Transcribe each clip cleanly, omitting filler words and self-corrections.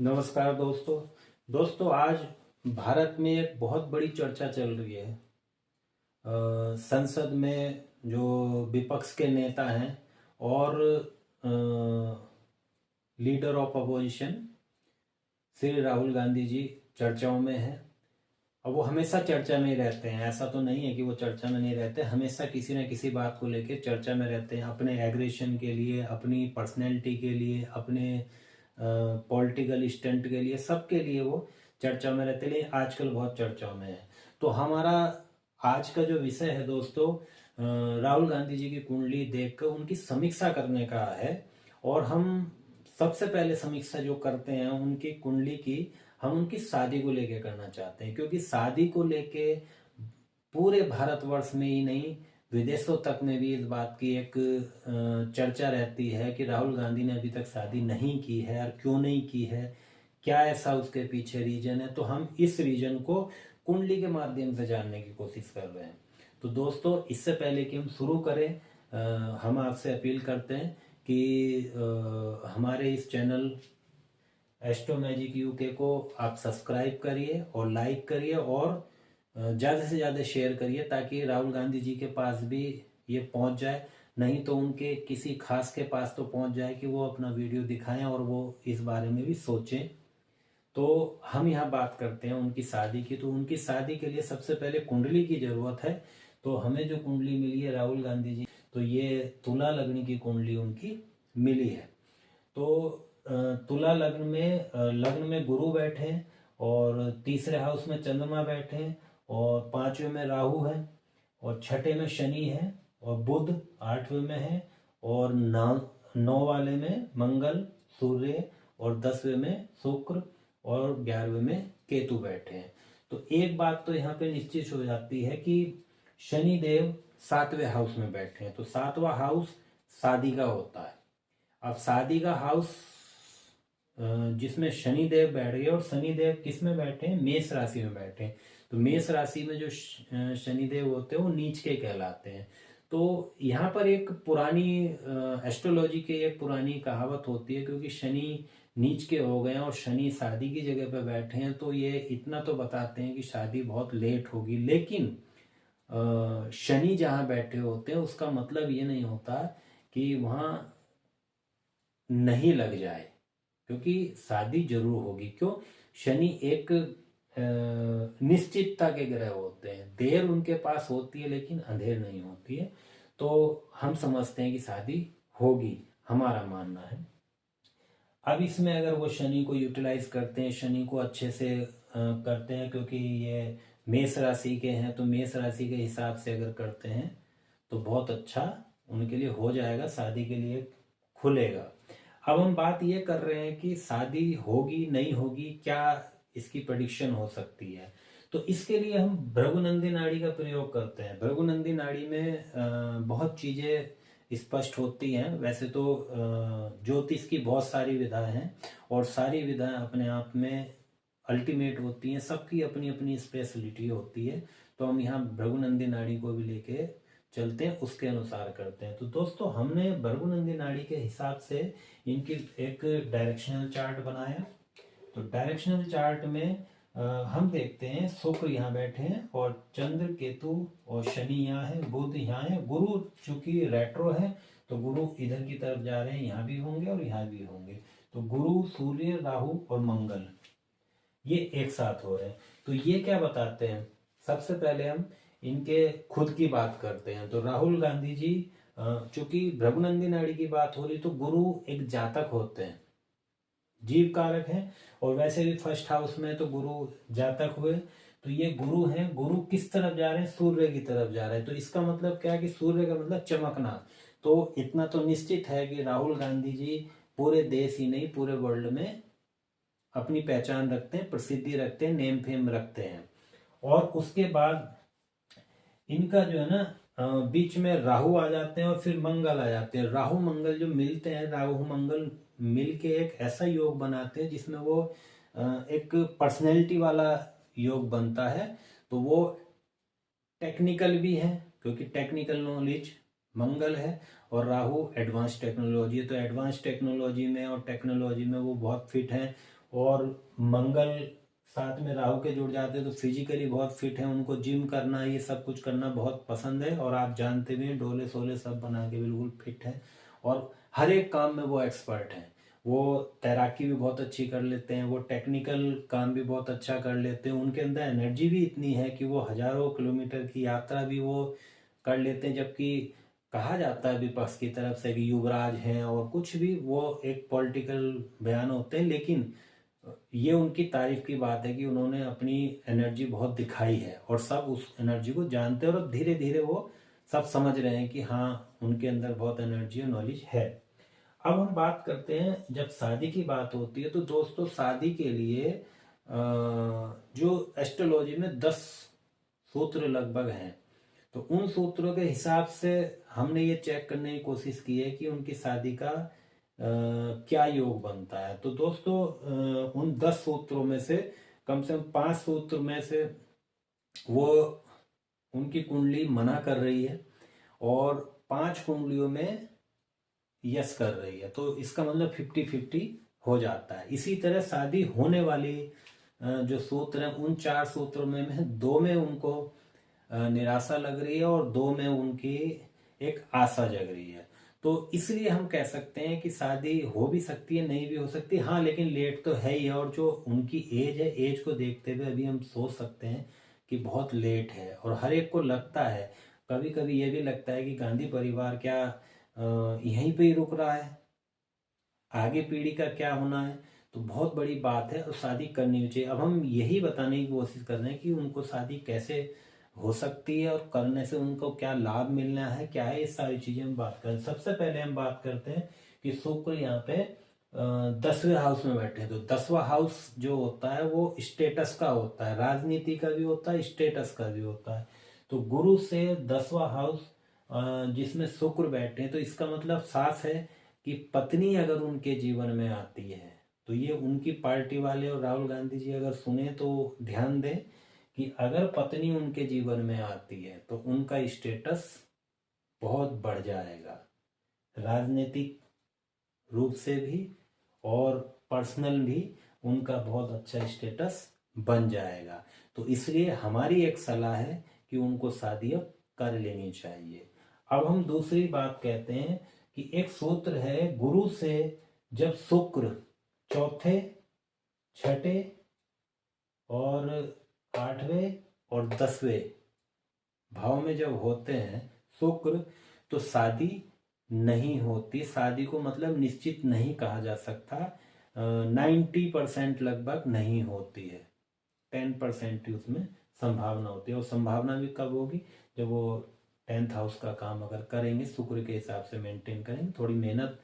नमस्कार दोस्तों। आज भारत में एक बहुत बड़ी चर्चा चल रही है। संसद में जो विपक्ष के नेता हैं और leader of opposition Shri Rahul Gandhi ji चर्चाओं में हैं। अब वो हमेशा चर्चा में ही रहते हैं, ऐसा तो नहीं है कि वो चर्चा में नहीं रहते, हमेशा किसी न किसी बात को लेके चर्चा में रहते हैं, अपने एग्रेशन के लिए, अपनी पर्सनैलिटी के लिए, अपने पॉलिटिकल स्टंट के लिए, सबके लिए वो चर्चा में रहते हैं। लेकिन आजकल बहुत चर्चाओं में है। तो हमारा आज का जो विषय है दोस्तों, राहुल गांधी जी की कुंडली देखकर उनकी समीक्षा करने का है। और हम सबसे पहले समीक्षा जो करते हैं उनकी कुंडली की, हम उनकी शादी को लेके करना चाहते हैं, क्योंकि शादी को लेके पूरे भारतवर्ष में ही नहीं, विदेशों तक में भी इस बात की एक चर्चा रहती है कि राहुल गांधी ने अभी तक शादी नहीं की है और क्यों नहीं की है, क्या ऐसा उसके पीछे रीजन है। तो हम इस रीजन को कुंडली के माध्यम से जानने की कोशिश कर रहे हैं। तो दोस्तों, इससे पहले कि हम शुरू करें, हम आपसे अपील करते हैं कि हमारे इस चैनल एस्ट्रो मैजिक यूके को आप सब्सक्राइब करिए और लाइक करिए और ज़्यादा से ज़्यादा शेयर करिए, ताकि राहुल गांधी जी के पास भी ये पहुंच जाए। नहीं तो उनके किसी खास के पास तो पहुंच जाए कि वो अपना वीडियो दिखाएं और वो इस बारे में भी सोचें। तो हम यहाँ बात करते हैं उनकी शादी की। तो उनकी शादी के लिए सबसे पहले कुंडली की ज़रूरत है। तो हमें जो कुंडली मिली है राहुल गांधी जी, तो ये तुला लग्न की कुंडली उनकी मिली है। तो तुला लग्न में गुरु बैठे हैं और तीसरे हाउस में चंद्रमा बैठे हैं और पांचवें में राहु है और छठे में शनि है और बुध आठवें में है और नौ वाले में मंगल सूर्य और 10वें में शुक्र और 11वें में केतु बैठे हैं। तो एक बात तो यहाँ पे निश्चित हो जाती है कि शनि देव 7वें हाउस में बैठे हैं। तो 7वां हाउस शादी का होता है। अब शादी का हाउस जिसमें शनि देव बैठ गए, और शनि देव किस में बैठे हैं? मेष राशि में बैठे हैं। तो मेष राशि में जो शनि देव होते हैं वो नीच के कहलाते हैं। तो यहाँ पर एक पुरानी एस्ट्रोलॉजी की एक पुरानी कहावत होती है, क्योंकि शनि नीच के हो गए हैं और शनि शादी की जगह पर बैठे हैं, तो ये इतना तो बताते हैं कि शादी बहुत लेट होगी। लेकिन शनि जहाँ बैठे होते हैं उसका मतलब ये नहीं होता कि वहाँ नहीं लग जाए, क्योंकि शादी जरूर होगी। क्यों? शनि एक निश्चितता के ग्रह होते हैं, देर उनके पास होती है लेकिन अंधेर नहीं होती है। तो हम समझते हैं कि शादी होगी, हमारा मानना है। अब इसमें अगर वो शनि को यूटिलाइज करते हैं, शनि को अच्छे से करते हैं, क्योंकि ये मेष राशि के हैं, तो मेष राशि के हिसाब से अगर करते हैं तो बहुत अच्छा उनके लिए हो जाएगा, शादी के लिए खुलेगा। अब हम बात ये कर रहे हैं कि शादी होगी नहीं होगी, क्या इसकी प्रेडिक्शन हो सकती है। तो इसके लिए हम भृगुनंदी नाड़ी का प्रयोग करते हैं। भृगुनंदी नाड़ी में बहुत चीज़ें स्पष्ट होती हैं। वैसे तो ज्योतिष की बहुत सारी विधाएं हैं और सारी विधाएं अपने आप में अल्टीमेट होती हैं, सबकी अपनी अपनी स्पेशलिटी होती है। तो हम यहाँ भृगुनंदी नाड़ी को भी लेके चलते हैं, उसके अनुसार करते हैं। तो दोस्तों, हमने भृगुनंदी नाड़ी के हिसाब से इनकी एक डायरेक्शनल चार्ट बनाया। तो डायरेक्शनल चार्ट में हम देखते हैं शुक्र यहाँ बैठे हैं और चंद्र केतु और शनि यहाँ है, बुध यहाँ है, गुरु चूंकि रेट्रो है तो गुरु इधर की तरफ जा रहे हैं, यहाँ भी होंगे और यहाँ भी होंगे। तो गुरु सूर्य राहु और मंगल ये एक साथ हो रहे हैं। तो ये क्या बताते हैं? सबसे पहले हम इनके खुद की बात करते हैं। तो राहुल गांधी जी, चूंकि भृगुनंदी नाड़ी की बात हो रही, तो गुरु एक जातक होते हैं, जीव कारक हैं, और वैसे भी फर्स्ट हाउस में तो गुरु जातक हुए। तो ये गुरु हैं, गुरु किस तरफ जा रहे हैं? सूर्य की तरफ जा रहे हैं। तो इसका मतलब क्या है कि सूर्य का मतलब चमकना। तो इतना तो निश्चित है कि राहुल गांधी जी पूरे देश ही नहीं, पूरे वर्ल्ड में अपनी पहचान रखते हैं, प्रसिद्धि रखते हैं, नेम फेम रखते हैं। और उसके बाद इनका जो है ना, बीच में राहु आ जाते हैं और फिर मंगल आ जाते हैं। राहु मंगल जो मिलते हैं, राहु मंगल मिलके एक ऐसा योग बनाते हैं जिसमें वो एक पर्सनैलिटी वाला योग बनता है। तो वो टेक्निकल भी है, क्योंकि टेक्निकल नॉलेज मंगल है, और राहु एडवांस टेक्नोलॉजी है। तो एडवांस टेक्नोलॉजी में और टेक्नोलॉजी में वो बहुत फिट हैं। और मंगल साथ में राहु के जुड़ जाते हैं तो फिजिकली बहुत फिट है, उनको जिम करना ये सब कुछ करना बहुत पसंद है, और आप जानते भी हैं डोले सोले सब बना के बिल्कुल फिट है, और हर एक काम में वो एक्सपर्ट हैं। वो तैराकी भी बहुत अच्छी कर लेते हैं, वो टेक्निकल काम भी बहुत अच्छा कर लेते हैं, उनके अंदर एनर्जी भी इतनी है कि वो हजारों किलोमीटर की यात्रा भी वो कर लेते हैं। जबकि कहा जाता है विपक्ष की तरफ से कि युवराज हैं और कुछ भी वो एक पॉलिटिकल बयान होते हैं, लेकिन ये उनकी तारीफ की बात है कि उन्होंने अपनी एनर्जी बहुत दिखाई है और सब उस एनर्जी को जानते हैं, और धीरे धीरे वो सब समझ रहे हैं कि हाँ उनके अंदर बहुत एनर्जी और नॉलेज है। अब हम बात करते हैं, जब शादी की बात होती है तो दोस्तों शादी के लिए जो एस्ट्रोलॉजी में 10 सूत्र लगभग हैं, तो उन सूत्रों के हिसाब से हमने ये चेक करने की कोशिश की है कि उनकी शादी का क्या योग बनता है। तो दोस्तों उन 10 सूत्रों में से कम 5 सूत्र में से वो उनकी कुंडली मना कर रही है और 5 कुंडलियों में यस कर रही है, तो इसका मतलब 50-50 हो जाता है। इसी तरह शादी होने वाली जो सूत्र हैं उन 4 सूत्रों में 2 में उनको निराशा लग रही है और 2 में उनकी एक आशा जग रही है। तो इसलिए हम कह सकते हैं कि शादी हो भी सकती है, नहीं भी हो सकती, हाँ लेकिन लेट तो है ही है, और जो उनकी एज है, एज को देखते हुए अभी हम सोच सकते हैं कि बहुत लेट है। और हर एक को लगता है, कभी कभी ये भी लगता है कि गांधी परिवार क्या यहीं पे ही रुक रहा है, आगे पीढ़ी का क्या होना है। तो बहुत बड़ी बात है और शादी करनी चाहिए। अब हम यही बताने की कोशिश कर रहे हैं कि उनको शादी कैसे हो सकती है और करने से उनको क्या लाभ मिलना है, क्या है, ये सारी चीजें हम बात करें। सबसे पहले हम बात करते हैं कि शुक्र यहाँ पे 10वें हाउस में बैठे हैं। तो 10वां हाउस जो होता है वो स्टेटस का होता है, राजनीति का भी होता है, स्टेटस का भी होता है। तो गुरु से 10वां हाउस जिसमें शुक्र बैठे हैं, तो इसका मतलब साफ है कि पत्नी अगर उनके जीवन में आती है तो ये उनकी पार्टी वाले और राहुल गांधी जी अगर सुने तो ध्यान दें कि अगर पत्नी उनके जीवन में आती है तो उनका स्टेटस बहुत बढ़ जाएगा, राजनीतिक रूप से भी और पर्सनल भी उनका बहुत अच्छा स्टेटस बन जाएगा। तो इसलिए हमारी एक सलाह है कि उनको शादी अब कर लेनी चाहिए। अब हम दूसरी बात कहते हैं कि एक सूत्र है, गुरु से जब शुक्र चौथे, छठे और 8वें और 10वें भाव में जब होते हैं शुक्र, तो शादी नहीं होती। शादी को मतलब निश्चित नहीं कहा जा सकता, 90% लगभग नहीं होती है, 10% ही उसमें संभावना होती है। और संभावना भी कब होगी, जब वो 10th हाउस का काम अगर करेंगे, शुक्र के हिसाब से मेंटेन करेंगे, थोड़ी मेहनत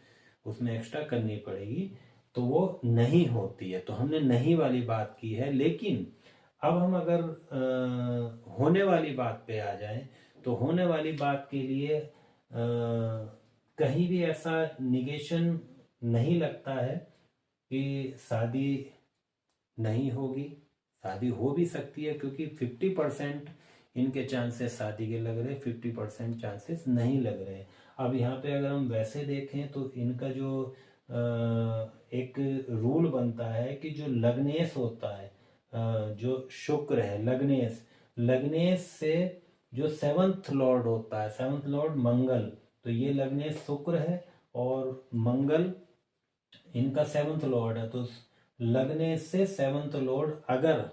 उसमें एक्स्ट्रा करनी पड़ेगी, तो वो नहीं होती है। तो हमने नहीं वाली बात की है। लेकिन अब हम अगर होने वाली बात पे आ जाएं, तो होने वाली बात के लिए कहीं भी ऐसा निगेशन नहीं लगता है कि शादी नहीं होगी। शादी हो भी सकती है, क्योंकि 50% इनके चांसेस शादी के लग रहे हैं, 50% चांसेस नहीं लग रहे हैं। अब यहाँ पे अगर हम वैसे देखें तो इनका जो एक रूल बनता है कि जो लग्नेश होता है, जो शुक्र है, लग्नेश, लग्नेश से जो 7th लॉर्ड होता है, 7th लॉर्ड मंगल, तो ये लग्नेश शुक्र है और मंगल इनका 7th लॉर्ड है। तो लगने से 7th लॉर्ड अगर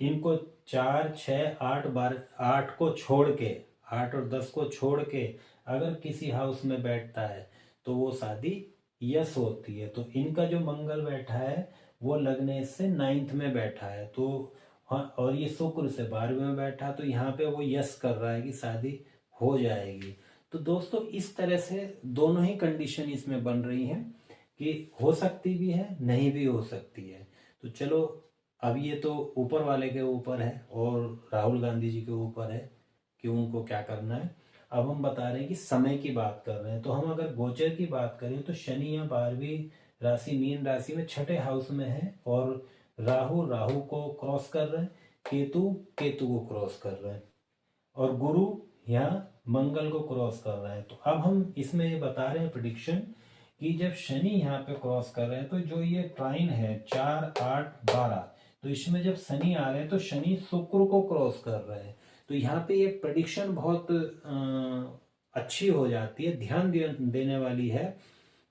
इनको 4, 6, 8 बार 8 को छोड़ के, 8 और 10 को छोड़ के अगर किसी हाउस में बैठता है तो वो शादी यस होती है। तो इनका जो मंगल बैठा है वो लगने से 9th में बैठा है, तो हाँ, और ये शुक्र से 12वें में बैठा, तो यहाँ पे वो यस कर रहा है कि शादी हो जाएगी। तो दोस्तों इस तरह से दोनों ही कंडीशन इसमें बन रही हैं कि हो सकती भी है, नहीं भी हो सकती है। तो चलो अब ये तो ऊपर वाले के ऊपर है और राहुल गांधी जी के ऊपर है कि उनको क्या करना है। अब हम बता रहे हैं कि समय की बात कर रहे हैं। तो हम अगर गोचर की बात करें तो शनि या 12वीं राशि मीन राशि में 6ठे हाउस में है, और राहु राहु को क्रॉस कर रहे हैं, केतु केतु को क्रॉस कर रहे हैं, और गुरु यहाँ मंगल को क्रॉस कर रहा है। तो अब हम इसमें ये बता रहे हैं प्रिडिक्शन कि जब शनि यहाँ पे क्रॉस कर रहे हैं तो जो ये ट्राइन है 4, 8, 12, तो इसमें जब शनि आ रहे हैं तो शनि शुक्र को क्रॉस कर रहे हैं। तो यहाँ पे ये प्रेडिक्शन बहुत अच्छी हो जाती है, ध्यान देने वाली है,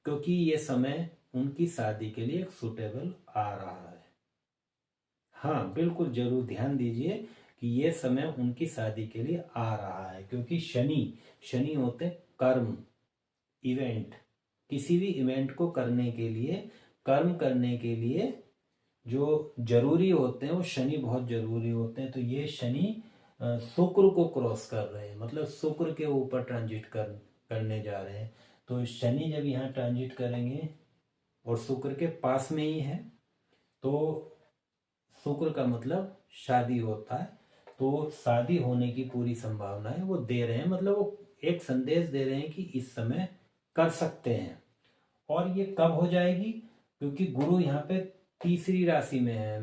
क्योंकि ये समय उनकी शादी के लिए सूटेबल आ रहा है। हाँ बिल्कुल, जरूर ध्यान दीजिए कि ये समय उनकी शादी के लिए आ रहा है, क्योंकि शनि शनि होते कर्म, इवेंट, किसी भी इवेंट को करने के लिए, कर्म करने के लिए जो जरूरी होते हैं वो शनि बहुत जरूरी होते हैं। तो ये शनि शुक्र को क्रॉस कर रहे हैं, मतलब शुक्र के ऊपर ट्रांजिट करने जा रहे हैं। तो शनि जब यहाँ ट्रांजिट करेंगे और शुक्र के पास में ही है, तो शुक्र का मतलब शादी होता है, तो शादी होने की पूरी संभावना है, वो दे रहे हैं, मतलब वो एक संदेश दे रहे हैं कि इस समय कर सकते हैं। और ये कब हो जाएगी, क्योंकि गुरु यहाँ पे तीसरी राशि में है,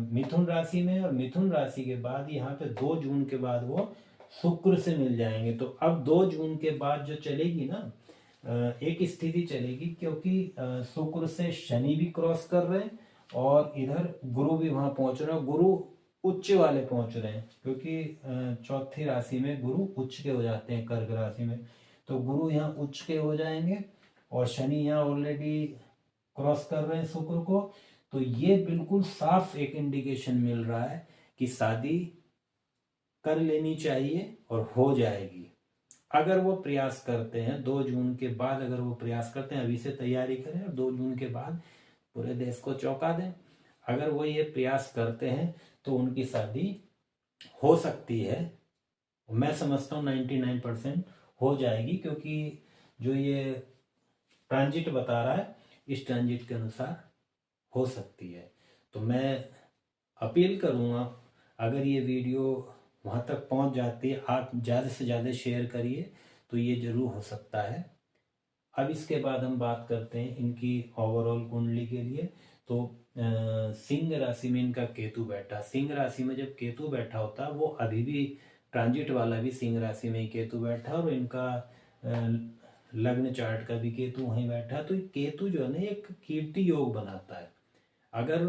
मिथुन राशि में, और मिथुन राशि के बाद यहाँ पे 2 जून के बाद वो शुक्र से मिल जाएंगे। तो अब 2 जून के बाद जो चलेगी ना, एक स्थिति चलेगी, क्योंकि शुक्र से शनि भी क्रॉस कर रहे हैं और इधर गुरु भी वहां पहुंच रहे हैं, गुरु उच्च वाले पहुंच रहे हैं, क्योंकि चौथी राशि में गुरु उच्च के हो जाते हैं, कर्क राशि में। तो गुरु यहाँ उच्च के हो जाएंगे और शनि यहाँ ऑलरेडी क्रॉस कर रहे हैं शुक्र को। तो ये बिल्कुल साफ एक इंडिकेशन मिल रहा है कि शादी कर लेनी चाहिए और हो जाएगी, अगर वो प्रयास करते हैं। 2 जून के बाद अगर वो प्रयास करते हैं, अभी से तैयारी करें और 2 जून के बाद पूरे देश को चौंका दें। अगर वो ये प्रयास करते हैं तो उनकी शादी हो सकती है। मैं समझता हूँ 99% हो जाएगी, क्योंकि जो ये ट्रांजिट बता रहा है, इस ट्रांजिट के अनुसार हो सकती है। तो मैं अपील करूँगा, अगर ये वीडियो वहाँ तक पहुँच जाती है, आप ज़्यादा से ज़्यादा शेयर करिए, तो ये जरूर हो सकता है। अब इसके बाद हम बात करते हैं इनकी ओवरऑल कुंडली के लिए। तो सिंह राशि में इनका केतु बैठा, सिंह राशि में जब केतु बैठा होता है, वो अभी भी ट्रांजिट वाला भी सिंह राशि में ही केतु बैठा, और इनका लग्न चार्ट का भी केतु वहीं बैठा। तो केतु जो है ना, एक कीर्ति योग बनाता है, अगर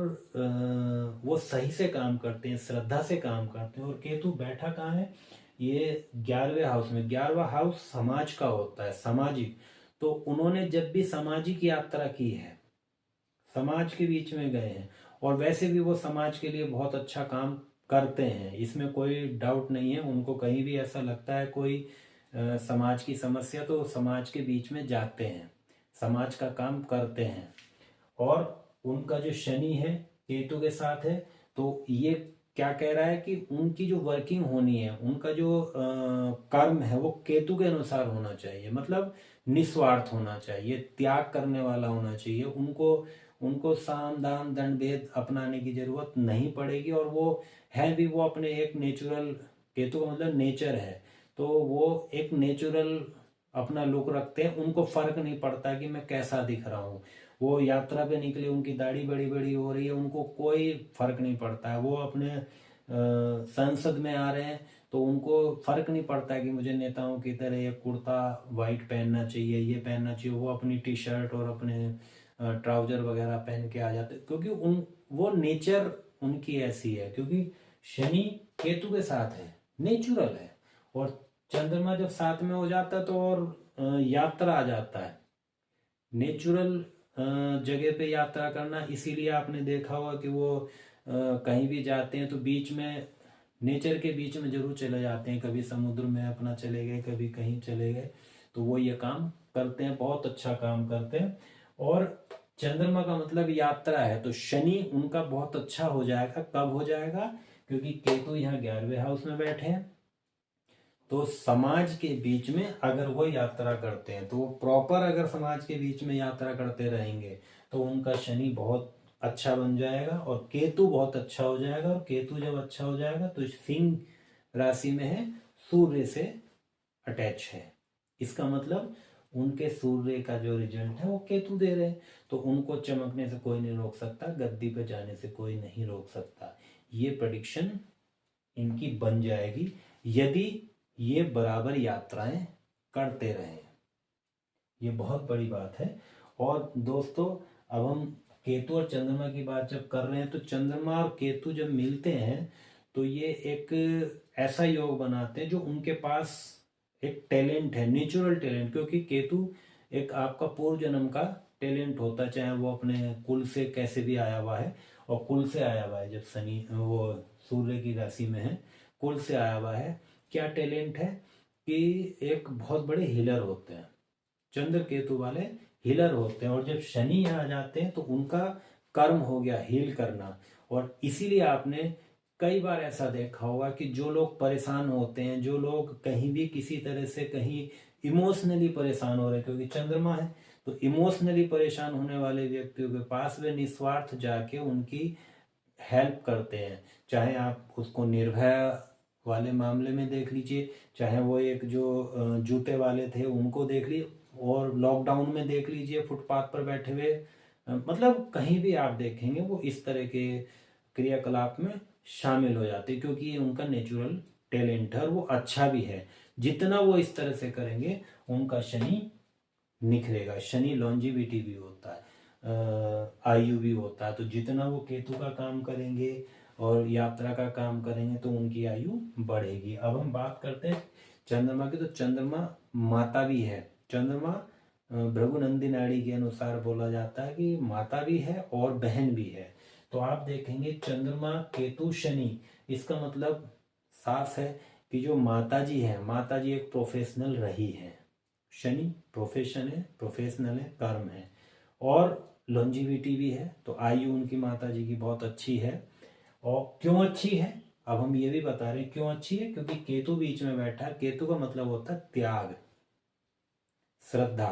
वो सही से काम करते हैं, श्रद्धा से काम करते हैं। और केतु बैठा कहाँ है, ये 11वें हाउस में। 11वां हाउस समाज का होता है, सामाजिक। तो उन्होंने जब भी सामाजिक यात्रा की है, समाज के बीच में गए हैं, और वैसे भी वो समाज के लिए बहुत अच्छा काम करते हैं, इसमें कोई डाउट नहीं है। उनको कहीं भी ऐसा लगता है कोई समाज की समस्या, तो समाज के बीच में जाते हैं, समाज का काम करते हैं। और उनका जो शनि है केतु के साथ है, तो ये क्या कह रहा है कि उनकी जो वर्किंग होनी है, उनका जो कर्म है, वो केतु के अनुसार होना चाहिए, मतलब निस्वार्थ होना चाहिए, त्याग करने वाला होना चाहिए। उनको उनको साम दाम दंड भेद अपनाने की जरूरत नहीं पड़ेगी। और वो है भी, वो अपने एक नेचुरल, केतु का मतलब नेचर है, तो वो एक नेचुरल अपना लुक रखते हैं। उनको फर्क नहीं पड़ता कि मैं कैसा दिख रहा हूँ। वो यात्रा पे निकले, उनकी दाढ़ी बड़ी बड़ी हो रही है, उनको कोई फर्क नहीं पड़ता है। वो अपने संसद में आ रहे हैं, तो उनको फर्क नहीं पड़ता है कि मुझे नेताओं की तरह ये कुर्ता वाइट पहनना चाहिए, ये पहनना चाहिए। वो अपनी टी शर्ट और अपने ट्राउजर वगैरह पहन के आ जाते, क्योंकि वो नेचर उनकी ऐसी है, क्योंकि शनि केतु के साथ है, नेचुरल है। और चंद्रमा जब साथ में हो जाता है तो और यात्रा आ जाता है, नेचुरल जगह पे यात्रा करना। इसीलिए आपने देखा होगा कि वो कहीं भी जाते हैं तो बीच में, नेचर के बीच में जरूर चले जाते हैं, कभी समुद्र में अपना चले गए, कभी कहीं चले गए। तो वो ये काम करते हैं, बहुत अच्छा काम करते हैं। और चंद्रमा का मतलब यात्रा है, तो शनि उनका बहुत अच्छा हो जाएगा। कब हो जाएगा, क्योंकि केतु यहाँ 11वें हाउस में बैठे हैं। तो समाज के बीच में अगर वो यात्रा करते हैं, तो वो प्रॉपर अगर समाज के बीच में यात्रा करते रहेंगे, तो उनका शनि बहुत अच्छा बन जाएगा और केतु बहुत अच्छा हो जाएगा। और केतु जब अच्छा हो जाएगा तो सिंह राशि में है, सूर्य से अटैच है, इसका मतलब उनके सूर्य का जो रिजल्ट है वो केतु दे रहे हैं। तो उनको चमकने से कोई नहीं रोक सकता, गद्दी पे जाने से कोई नहीं रोक सकता। ये प्रेडिक्शन इनकी बन जाएगी, यदि ये बराबर यात्राएं करते रहे। ये बहुत बड़ी बात है। और दोस्तों, अब हम केतु और चंद्रमा की बात जब कर रहे हैं, तो चंद्रमा और केतु जब मिलते हैं तो ये एक ऐसा योग बनाते हैं जो उनके पास एक टैलेंट है, नेचुरल टैलेंट। क्योंकि केतु एक आपका पूर्व जन्म का टैलेंट होता है, चाहे वो अपने कुल से कैसे भी आया हुआ है। और कुल से आया हुआ है जब शनि वो सूर्य की राशि में है, कुल से आया हुआ है। क्या टैलेंट है कि एक बहुत बड़े हीलर होते हैं, चंद्र केतु वाले हीलर होते हैं। और जब शनि आ जाते हैं तो उनका कर्म हो गया हील करना। और इसीलिए आपने कई बार ऐसा देखा होगा कि जो लोग परेशान होते हैं, जो लोग कहीं भी किसी तरह से कहीं इमोशनली परेशान हो रहे हैं, क्योंकि चंद्रमा है तो इमोशनली परेशान होने वाले व्यक्तियों के पास वे निस्वार्थ जाके उनकी हेल्प करते हैं। चाहे आप उसको निर्भया वाले मामले में देख लीजिए, चाहे वो एक जो जूते वाले थे उनको देख लीजिए, और लॉकडाउन में देख लीजिए फुटपाथ पर बैठे हुए, मतलब कहीं भी आप देखेंगे वो इस तरह के क्रियाकलाप में शामिल हो जाते हैं, क्योंकि ये उनका नेचुरल टैलेंट है और वो अच्छा भी है। जितना वो इस तरह से करेंगे उनका शनि निखरेगा। शनि लॉन्जिविटी भी होता है, आयु भी होता है। तो जितना वो केतु का काम करेंगे और यात्रा का काम करेंगे तो उनकी आयु बढ़ेगी। अब हम बात करते हैं चंद्रमा की। तो चंद्रमा माता भी है। चंद्रमा भृगुनंदी नाड़ी के अनुसार बोला जाता है कि माता भी है और बहन भी है। तो आप देखेंगे चंद्रमा केतु शनि, इसका मतलब साफ है कि जो माता जी है, माता जी एक प्रोफेशनल रही है। शनि प्रोफेशन है, प्रोफेशनल है, कर्म है, और लॉन्जिविटी भी है। तो आयु उनकी माता जी की बहुत अच्छी है। और क्यों अच्छी है, अब हम ये भी बता रहे हैं क्यों अच्छी है। क्योंकि केतु बीच में बैठा है। केतु का मतलब होता है त्याग, श्रद्धा,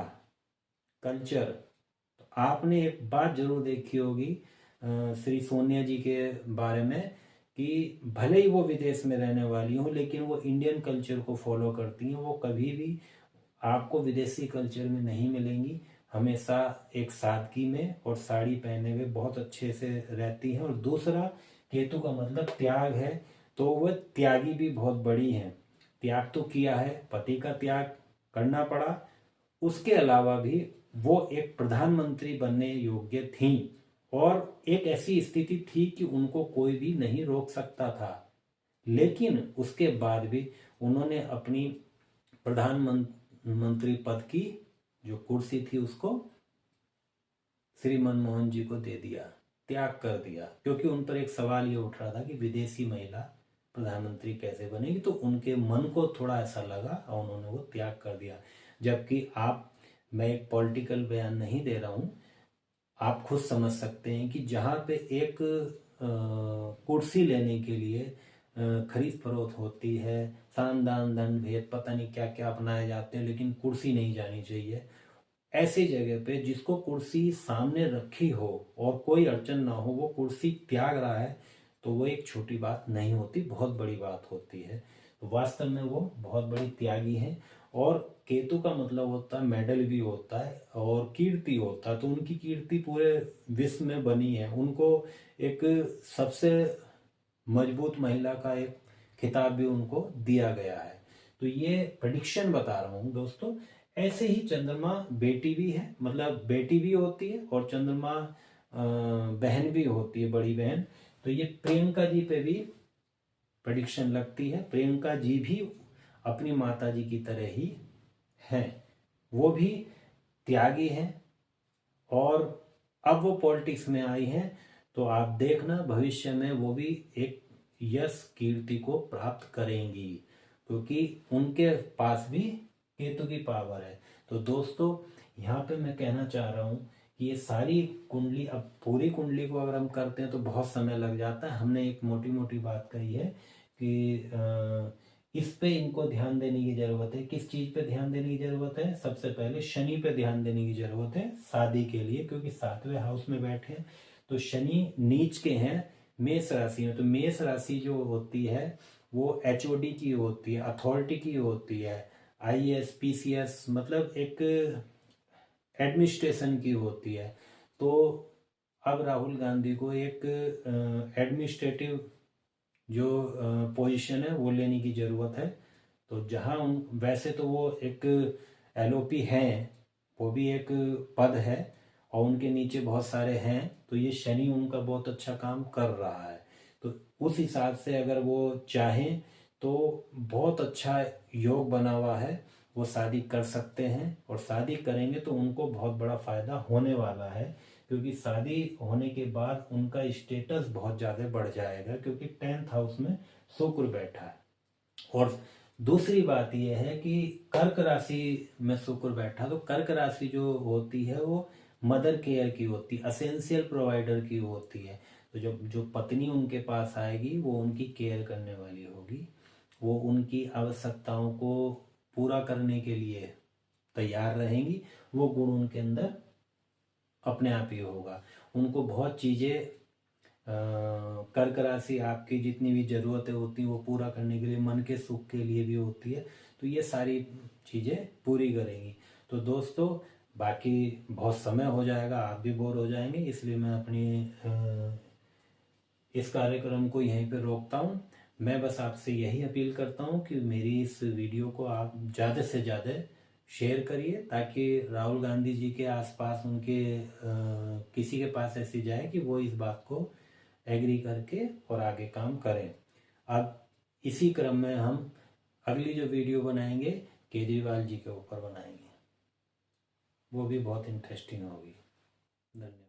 कल्चर। तो आपने एक बात जरूर देखी होगी श्री सोनिया जी के बारे में, कि भले ही वो विदेश में रहने वाली हो लेकिन वो इंडियन कल्चर को फॉलो करती हैं। वो कभी भी आपको विदेशी कल्चर में नहीं मिलेंगी। हमेशा एक सादगी में और साड़ी पहने हुए बहुत अच्छे से रहती हैं। और दूसरा, केतु का मतलब त्याग है, तो वह त्यागी भी बहुत बड़ी हैं। त्याग तो किया है, पति का त्याग करना पड़ा, उसके अलावा भी वो एक प्रधानमंत्री बनने योग्य थी। और एक ऐसी स्थिति थी कि उनको कोई भी नहीं रोक सकता था, लेकिन उसके बाद भी उन्होंने अपनी प्रधानमंत्री पद की जो कुर्सी थी उसको श्री मनमोहन जी को दे दिया, त्याग कर दिया। क्योंकि उन पर एक सवाल ये उठ रहा था कि विदेशी महिला प्रधानमंत्री कैसे बनेगी। तो उनके मन को थोड़ा ऐसा लगा और उन्होंने वो त्याग कर दिया। जबकि मैं एक पॉलिटिकल बयान नहीं दे रहा हूँ, आप खुद समझ सकते हैं कि जहाँ पे एक कुर्सी लेने के लिए खरीद फरोख्त होती है, साम दान दंड भेद पता नहीं क्या क्या अपनाए जाते हैं, लेकिन कुर्सी नहीं जानी चाहिए। ऐसी जगह पे जिसको कुर्सी सामने रखी हो और कोई अड़चन ना हो, वो कुर्सी त्याग रहा है, तो वो एक छोटी बात नहीं होती, बहुत बड़ी बात होती है। तो वास्तव में वो बहुत बड़ी त्यागी हैं। और केतु का मतलब होता है मेडल भी होता है और कीर्ति होता है। तो उनकी कीर्ति पूरे विश्व में बनी है। उनको एक सबसे मजबूत महिला का एक खिताब भी उनको दिया गया है। तो ये प्रेडिक्शन बता रहा हूँ दोस्तों। ऐसे ही चंद्रमा बेटी भी है, मतलब बेटी भी होती है, और चंद्रमा बहन भी होती है, बड़ी बहन। तो ये प्रियंका जी पे भी प्रेडिक्शन लगती है। प्रियंका जी भी अपनी माता जी की तरह ही हैं, वो भी त्यागी हैं। और अब वो पॉलिटिक्स में आई हैं, तो आप देखना भविष्य में वो भी एक यश कीर्ति को प्राप्त करेंगी, क्योंकि उनके पास भी केतु की पावर है। तो दोस्तों, यहाँ पे मैं कहना चाह रहा हूँ कि ये सारी कुंडली, अब पूरी कुंडली को अगर हम करते हैं तो बहुत समय लग जाता है। हमने एक मोटी मोटी बात कही है कि इस पे इनको ध्यान देने की जरूरत है। किस चीज पे ध्यान देने की जरूरत है? सबसे पहले शनि पे ध्यान देने की जरूरत है शादी के लिए, क्योंकि 7वें हाउस में बैठे हैं। तो शनि नीच के हैं मेष राशि में। तो मेष राशि जो होती है वो HOD की होती है, अथॉरिटी की होती है, IAS PCS मतलब एक एडमिनिस्ट्रेशन की होती है। तो अब राहुल गांधी को एक एडमिनिस्ट्रेटिव जो पोजीशन है वो लेने की ज़रूरत है। तो जहाँ वैसे तो वो एक LOP हैं, वो भी एक पद है और उनके नीचे बहुत सारे हैं, तो ये शनि उनका बहुत अच्छा काम कर रहा है। तो उस हिसाब से अगर वो चाहें तो बहुत अच्छा योग बना हुआ है, वो शादी कर सकते हैं और शादी करेंगे तो उनको बहुत बड़ा फायदा होने वाला है, क्योंकि शादी होने के बाद उनका स्टेटस बहुत ज़्यादा बढ़ जाएगा, क्योंकि 10th हाउस में शुक्र बैठा है। और दूसरी बात यह है कि कर्क राशि में शुक्र बैठा, तो कर्क राशि जो होती है वो मदर केयर की होती है, असेंशियल प्रोवाइडर की होती है। तो जो पत्नी उनके पास आएगी वो उनकी केयर करने वाली होगी, वो उनकी आवश्यकताओं को पूरा करने के लिए तैयार रहेंगी, वो गुण उनके अंदर अपने आप ही होगा। उनको बहुत चीज़ें कर्क राशि आपकी जितनी भी ज़रूरतें होती हैं वो पूरा करने के लिए, मन के सुख के लिए भी होती है, तो ये सारी चीज़ें पूरी करेंगी। तो दोस्तों बाकी बहुत समय हो जाएगा, आप भी बोर हो जाएंगे, इसलिए मैं अपनी इस कार्यक्रम को यहीं पे रोकता हूँ। मैं बस आपसे यही अपील करता हूँ कि मेरी इस वीडियो को आप ज़्यादा से ज़्यादा शेयर करिए, ताकि राहुल गांधी जी के आसपास उनके किसी के पास ऐसी जाए कि वो इस बात को एग्री करके और आगे काम करें। अब इसी क्रम में हम अगली जो वीडियो बनाएंगे केजरीवाल जी के ऊपर बनाएंगे, वो भी बहुत इंटरेस्टिंग होगी। धन्यवाद।